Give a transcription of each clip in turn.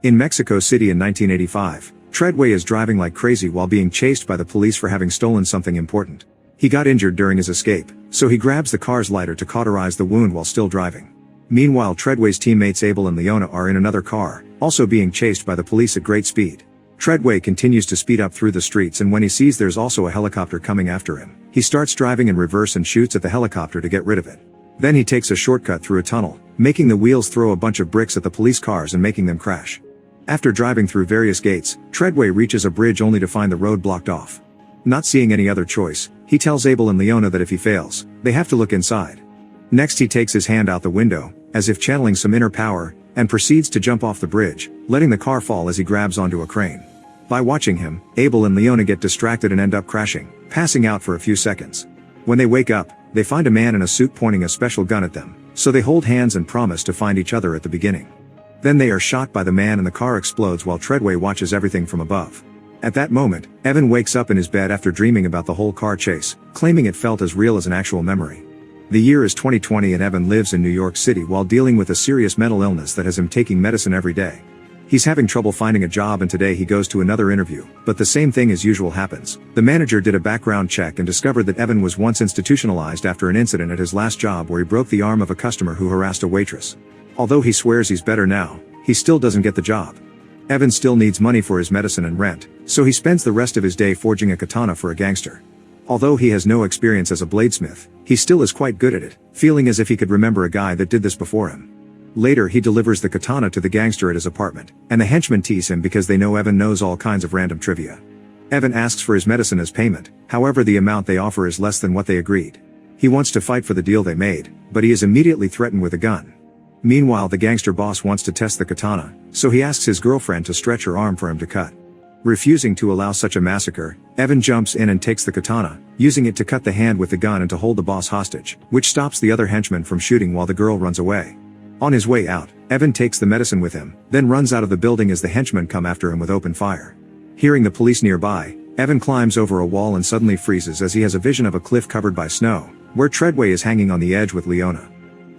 In Mexico City in 1985, Treadway is driving like crazy while being chased by the police for having stolen something important. He got injured during his escape, so he grabs the car's lighter to cauterize the wound while still driving. Meanwhile, Treadway's teammates Abel and Leona are in another car, also being chased by the police at great speed. Treadway continues to speed up through the streets, and when he sees there's also a helicopter coming after him, he starts driving in reverse and shoots at the helicopter to get rid of it. Then he takes a shortcut through a tunnel, making the wheels throw a bunch of bricks at the police cars and making them crash. After driving through various gates, Treadway reaches a bridge only to find the road blocked off. Not seeing any other choice, he tells Abel and Leona that if he fails, they have to look inside. Next he takes his hand out the window, as if channeling some inner power, and proceeds to jump off the bridge, letting the car fall as he grabs onto a crane. By watching him, Abel and Leona get distracted and end up crashing, passing out for a few seconds. When they wake up, they find a man in a suit pointing a special gun at them, so they hold hands and promise to find each other at the beginning. Then they are shot by the man and the car explodes while Treadway watches everything from above. At that moment, Evan wakes up in his bed after dreaming about the whole car chase, claiming it felt as real as an actual memory. The year is 2020 and Evan lives in New York City while dealing with a serious mental illness that has him taking medicine every day. He's having trouble finding a job, and today he goes to another interview, but the same thing as usual happens. The manager did a background check and discovered that Evan was once institutionalized after an incident at his last job where he broke the arm of a customer who harassed a waitress. Although he swears he's better now, he still doesn't get the job. Evan still needs money for his medicine and rent, so he spends the rest of his day forging a katana for a gangster. Although he has no experience as a bladesmith, he still is quite good at it, feeling as if he could remember a guy that did this before him. Later he delivers the katana to the gangster at his apartment, and the henchmen tease him because they know Evan knows all kinds of random trivia. Evan asks for his medicine as payment, however the amount they offer is less than what they agreed. He wants to fight for the deal they made, but he is immediately threatened with a gun. Meanwhile, the gangster boss wants to test the katana, so he asks his girlfriend to stretch her arm for him to cut. Refusing to allow such a massacre, Evan jumps in and takes the katana, using it to cut the hand with the gun and to hold the boss hostage, which stops the other henchmen from shooting while the girl runs away. On his way out, Evan takes the medicine with him, then runs out of the building as the henchmen come after him with open fire. Hearing the police nearby, Evan climbs over a wall and suddenly freezes as he has a vision of a cliff covered by snow, where Treadway is hanging on the edge with Leona.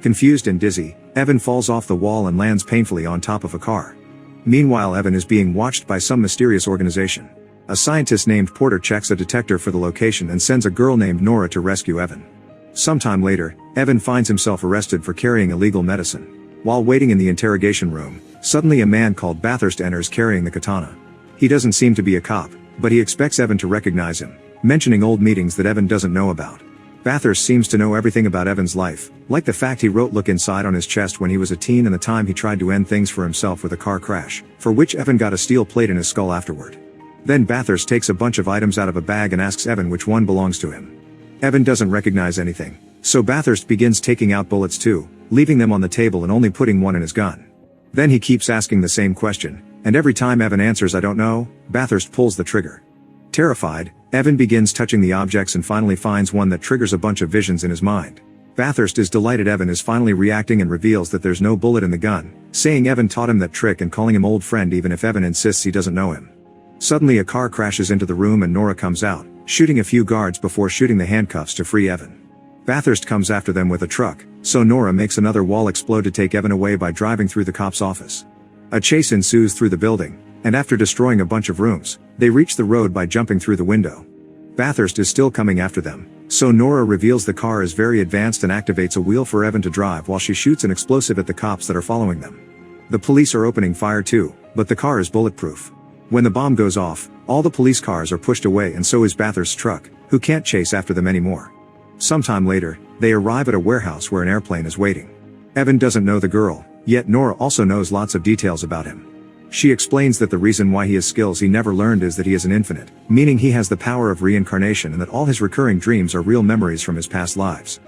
Confused and dizzy, Evan falls off the wall and lands painfully on top of a car. Meanwhile, Evan is being watched by some mysterious organization. A scientist named Porter checks a detector for the location and sends a girl named Nora to rescue Evan. Sometime later, Evan finds himself arrested for carrying illegal medicine. While waiting in the interrogation room, suddenly a man called Bathurst enters carrying the katana. He doesn't seem to be a cop, but he expects Evan to recognize him, mentioning old meetings that Evan doesn't know about. Bathurst seems to know everything about Evan's life, like the fact he wrote "Look Inside" on his chest when he was a teen and the time he tried to end things for himself with a car crash, for which Evan got a steel plate in his skull afterward. Then Bathurst takes a bunch of items out of a bag and asks Evan which one belongs to him. Evan doesn't recognize anything, so Bathurst begins taking out bullets too, leaving them on the table and only putting one in his gun. Then he keeps asking the same question, and every time Evan answers "I don't know," Bathurst pulls the trigger. Terrified, Evan begins touching the objects and finally finds one that triggers a bunch of visions in his mind. Bathurst is delighted Evan is finally reacting and reveals that there's no bullet in the gun, saying Evan taught him that trick and calling him old friend even if Evan insists he doesn't know him. Suddenly a car crashes into the room and Nora comes out, shooting a few guards before shooting the handcuffs to free Evan. Bathurst comes after them with a truck, so Nora makes another wall explode to take Evan away by driving through the cop's office. A chase ensues through the building, and after destroying a bunch of rooms, they reach the road by jumping through the window. Bathurst is still coming after them, so Nora reveals the car is very advanced and activates a wheel for Evan to drive while she shoots an explosive at the cops that are following them. The police are opening fire too, but the car is bulletproof. When the bomb goes off, all the police cars are pushed away and so is Bathurst's truck, who can't chase after them anymore. Sometime later, they arrive at a warehouse where an airplane is waiting. Evan doesn't know the girl, yet Nora also knows lots of details about him. She explains that the reason why he has skills he never learned is that he is an infinite, meaning he has the power of reincarnation and that all his recurring dreams are real memories from his past lives.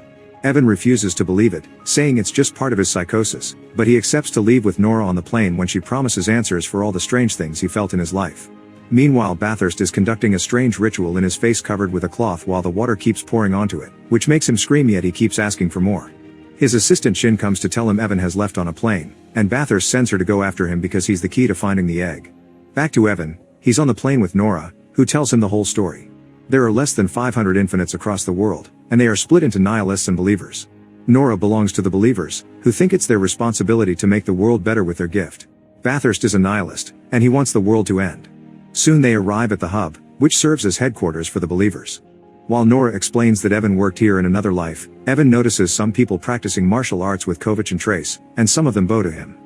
Evan refuses to believe it, saying it's just part of his psychosis, but he accepts to leave with Nora on the plane when she promises answers for all the strange things he felt in his life. Meanwhile, Bathurst is conducting a strange ritual in his face covered with a cloth while the water keeps pouring onto it, which makes him scream, yet he keeps asking for more. His assistant Shin comes to tell him Evan has left on a plane, and Bathurst sends her to go after him because he's the key to finding the egg. Back to Evan, he's on the plane with Nora, who tells him the whole story. There are less than 500 infinites across the world, and they are split into nihilists and believers. Nora belongs to the believers, who think it's their responsibility to make the world better with their gift. Bathurst is a nihilist, and he wants the world to end. Soon they arrive at the hub, which serves as headquarters for the believers. While Nora explains that Evan worked here in another life, Evan notices some people practicing martial arts with Kovac and Trace, and some of them bow to him.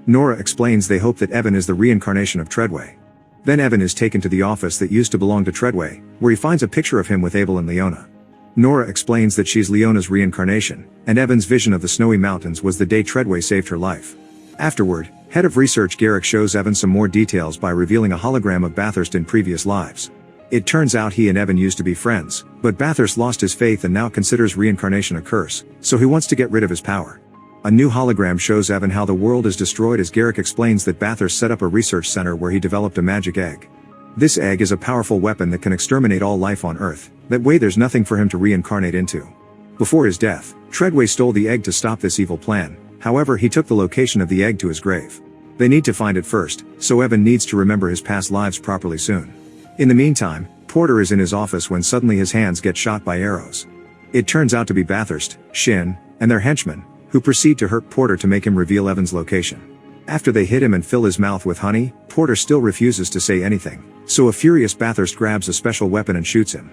Nora explains they hope that Evan is the reincarnation of Treadway. Then Evan is taken to the office that used to belong to Treadway, where he finds a picture of him with Abel and Leona. Nora explains that she's Leona's reincarnation, and Evan's vision of the snowy mountains was the day Treadway saved her life. Afterward, head of research Garrick shows Evan some more details by revealing a hologram of Bathurst in previous lives. It turns out he and Evan used to be friends, but Bathurst lost his faith and now considers reincarnation a curse, so he wants to get rid of his power. A new hologram shows Evan how the world is destroyed as Garrick explains that Bathurst set up a research center where he developed a magic egg. This egg is a powerful weapon that can exterminate all life on Earth, that way there's nothing for him to reincarnate into. Before his death, Treadway stole the egg to stop this evil plan, however he took the location of the egg to his grave. They need to find it first, so Evan needs to remember his past lives properly soon. In the meantime, Porter is in his office when suddenly his hands get shot by arrows. It turns out to be Bathurst, Shin, and their henchmen, who proceed to hurt Porter to make him reveal Evan's location. After they hit him and fill his mouth with honey, Porter still refuses to say anything, so a furious Bathurst grabs a special weapon and shoots him.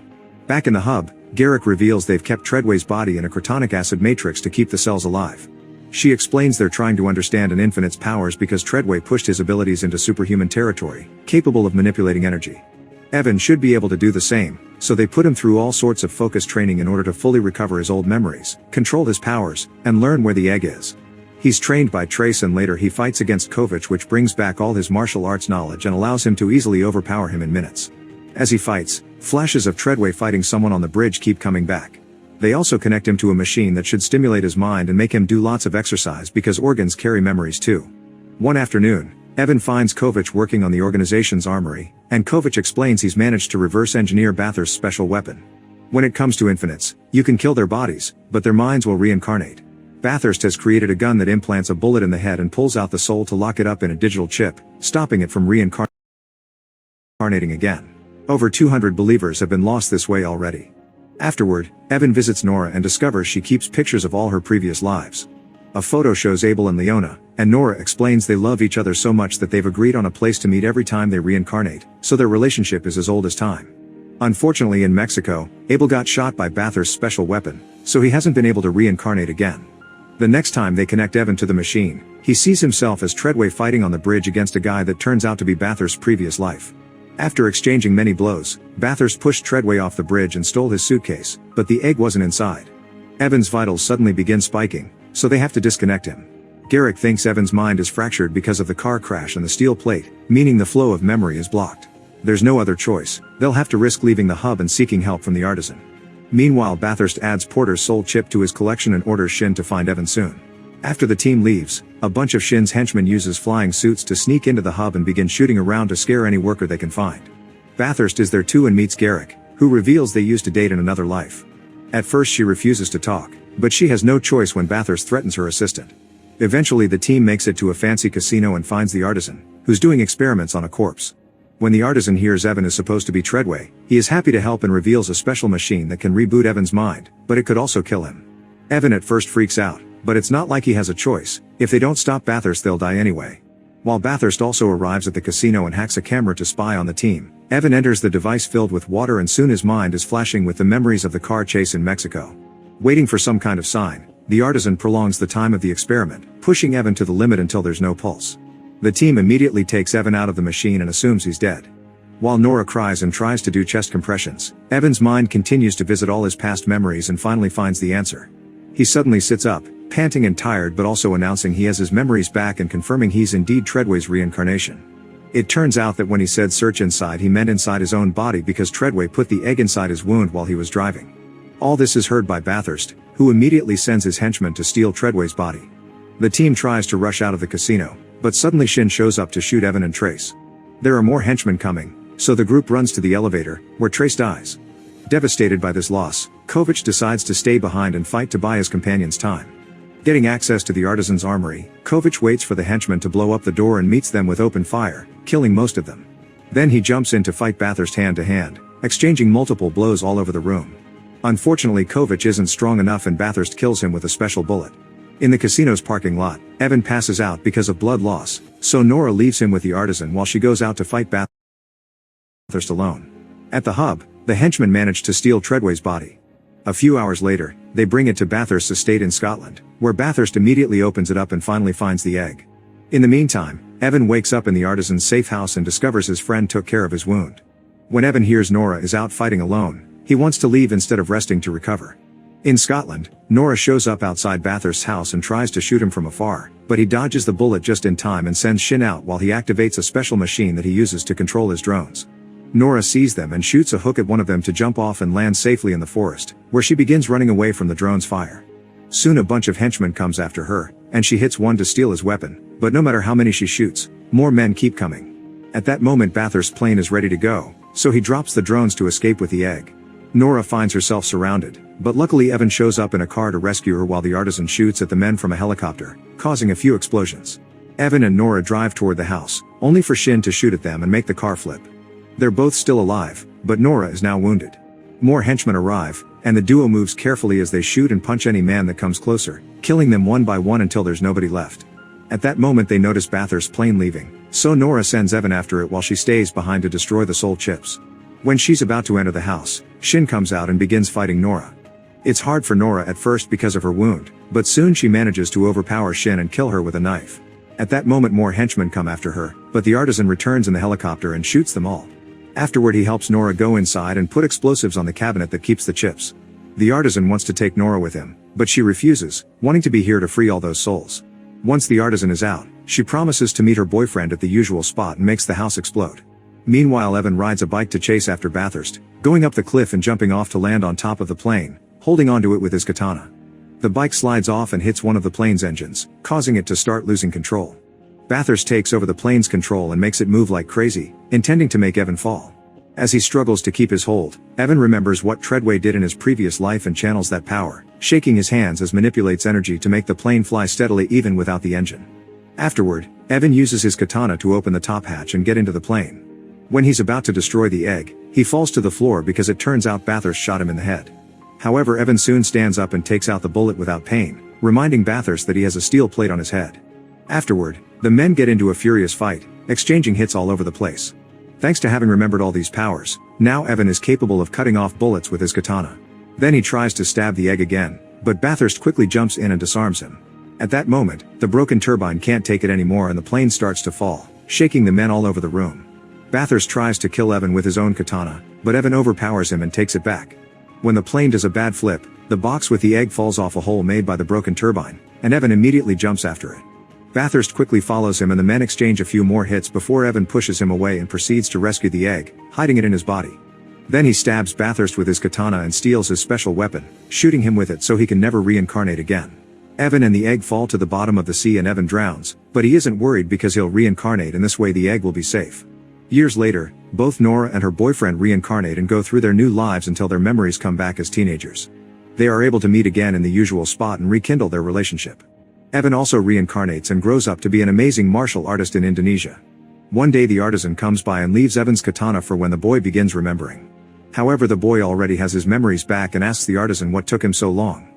Back in the hub, Garrick reveals they've kept Treadway's body in a crotonic acid matrix to keep the cells alive. She explains they're trying to understand an infinite's powers because Treadway pushed his abilities into superhuman territory, capable of manipulating energy. Evan should be able to do the same, so they put him through all sorts of focus training in order to fully recover his old memories, control his powers, and learn where the egg is. He's trained by Trace and later he fights against Kovac, which brings back all his martial arts knowledge and allows him to easily overpower him in minutes. As he fights, flashes of Treadway fighting someone on the bridge keep coming back. They also connect him to a machine that should stimulate his mind and make him do lots of exercise because organs carry memories too. One afternoon, Evan finds Kovac working on the organization's armory, and Kovac explains he's managed to reverse engineer Bathurst's special weapon. When it comes to infinites, you can kill their bodies, but their minds will reincarnate. Bathurst has created a gun that implants a bullet in the head and pulls out the soul to lock it up in a digital chip, stopping it from reincarnating again. Over 200 believers have been lost this way already. Afterward, Evan visits Nora and discovers she keeps pictures of all her previous lives. A photo shows Abel and Leona, and Nora explains they love each other so much that they've agreed on a place to meet every time they reincarnate, so their relationship is as old as time. Unfortunately in Mexico, Abel got shot by Bathurst's special weapon, so he hasn't been able to reincarnate again. The next time they connect Evan to the machine, he sees himself as Treadway fighting on the bridge against a guy that turns out to be Bathurst's previous life. After exchanging many blows, Bathurst pushed Treadway off the bridge and stole his suitcase, but the egg wasn't inside. Evan's vitals suddenly begin spiking, so they have to disconnect him. Garrick thinks Evan's mind is fractured because of the car crash and the steel plate, meaning the flow of memory is blocked. There's no other choice, they'll have to risk leaving the hub and seeking help from the artisan. Meanwhile, Bathurst adds Porter's soul chip to his collection and orders Shin to find Evan soon. After the team leaves, a bunch of Shin's henchmen uses flying suits to sneak into the hub and begin shooting around to scare any worker they can find. Bathurst is there too and meets Garrick, who reveals they used to date in another life. At first she refuses to talk, but she has no choice when Bathurst threatens her assistant. Eventually the team makes it to a fancy casino and finds the artisan, who's doing experiments on a corpse. When the artisan hears Evan is supposed to be Treadway, he is happy to help and reveals a special machine that can reboot Evan's mind, but it could also kill him. Evan at first freaks out, but it's not like he has a choice. If they don't stop Bathurst they'll die anyway. While Bathurst also arrives at the casino and hacks a camera to spy on the team, Evan enters the device filled with water and soon his mind is flashing with the memories of the car chase in Mexico. Waiting for some kind of sign, the artisan prolongs the time of the experiment, pushing Evan to the limit until there's no pulse. The team immediately takes Evan out of the machine and assumes he's dead. While Nora cries and tries to do chest compressions, Evan's mind continues to visit all his past memories and finally finds the answer. He suddenly sits up, panting and tired but also announcing he has his memories back and confirming he's indeed Treadway's reincarnation. It turns out that when he said search inside he meant inside his own body because Treadway put the egg inside his wound while he was driving. All this is heard by Bathurst, who immediately sends his henchmen to steal Treadway's body. The team tries to rush out of the casino, but suddenly Shin shows up to shoot Evan and Trace. There are more henchmen coming, so the group runs to the elevator, where Trace dies. Devastated by this loss, Kovac decides to stay behind and fight to buy his companions time. Getting access to the artisan's armory, Kovac waits for the henchmen to blow up the door and meets them with open fire, killing most of them. Then he jumps in to fight Bathurst hand to hand, exchanging multiple blows all over the room. Unfortunately Kovac isn't strong enough and Bathurst kills him with a special bullet. In the casino's parking lot, Evan passes out because of blood loss, so Nora leaves him with the artisan while she goes out to fight Bathurst alone. At the hub, the henchmen manage to steal Treadway's body. A few hours later, they bring it to Bathurst's estate in Scotland, where Bathurst immediately opens it up and finally finds the egg. In the meantime, Evan wakes up in the artisan's safe house and discovers his friend took care of his wound. When Evan hears Nora is out fighting alone, he wants to leave instead of resting to recover. In Scotland, Nora shows up outside Bathurst's house and tries to shoot him from afar, but he dodges the bullet just in time and sends Shin out while he activates a special machine that he uses to control his drones. Nora sees them and shoots a hook at one of them to jump off and land safely in the forest, where she begins running away from the drone's fire. Soon a bunch of henchmen comes after her, and she hits one to steal his weapon, but no matter how many she shoots, more men keep coming. At that moment Bathurst's plane is ready to go, so he drops the drones to escape with the egg. Nora finds herself surrounded, but luckily Evan shows up in a car to rescue her while the artisan shoots at the men from a helicopter, causing a few explosions. Evan and Nora drive toward the house, only for Shin to shoot at them and make the car flip. They're both still alive, but Nora is now wounded. More henchmen arrive, and the duo moves carefully as they shoot and punch any man that comes closer, killing them one by one until there's nobody left. At that moment they notice Bathurst's plane leaving, so Nora sends Evan after it while she stays behind to destroy the soul chips. When she's about to enter the house, Shin comes out and begins fighting Nora. It's hard for Nora at first because of her wound, but soon she manages to overpower Shin and kill her with a knife. At that moment more henchmen come after her, but the artisan returns in the helicopter and shoots them all. Afterward he helps Nora go inside and put explosives on the cabinet that keeps the chips. The artisan wants to take Nora with him, but she refuses, wanting to be here to free all those souls. Once the artisan is out, she promises to meet her boyfriend at the usual spot and makes the house explode. Meanwhile Evan rides a bike to chase after Bathurst, going up the cliff and jumping off to land on top of the plane, holding onto it with his katana. The bike slides off and hits one of the plane's engines, causing it to start losing control. Bathurst takes over the plane's control and makes it move like crazy, intending to make Evan fall. As he struggles to keep his hold, Evan remembers what Treadway did in his previous life and channels that power, shaking his hands as manipulates energy to make the plane fly steadily even without the engine. Afterward, Evan uses his katana to open the top hatch and get into the plane. When he's about to destroy the egg, he falls to the floor because it turns out Bathurst shot him in the head. However, Evan soon stands up and takes out the bullet without pain, reminding Bathurst that he has a steel plate on his head. Afterward, the men get into a furious fight, exchanging hits all over the place. Thanks to having remembered all these powers, now Evan is capable of cutting off bullets with his katana. Then he tries to stab the egg again, but Bathurst quickly jumps in and disarms him. At that moment, the broken turbine can't take it anymore and the plane starts to fall, shaking the men all over the room. Bathurst tries to kill Evan with his own katana, but Evan overpowers him and takes it back. When the plane does a bad flip, the box with the egg falls off a hole made by the broken turbine, and Evan immediately jumps after it. Bathurst quickly follows him and the men exchange a few more hits before Evan pushes him away and proceeds to rescue the egg, hiding it in his body. Then he stabs Bathurst with his katana and steals his special weapon, shooting him with it so he can never reincarnate again. Evan and the egg fall to the bottom of the sea and Evan drowns, but he isn't worried because he'll reincarnate and this way the egg will be safe. Years later, both Nora and her boyfriend reincarnate and go through their new lives until their memories come back as teenagers. They are able to meet again in the usual spot and rekindle their relationship. Evan also reincarnates and grows up to be an amazing martial artist in Indonesia. One day the artisan comes by and leaves Evan's katana for when the boy begins remembering. However, the boy already has his memories back and asks the artisan what took him so long.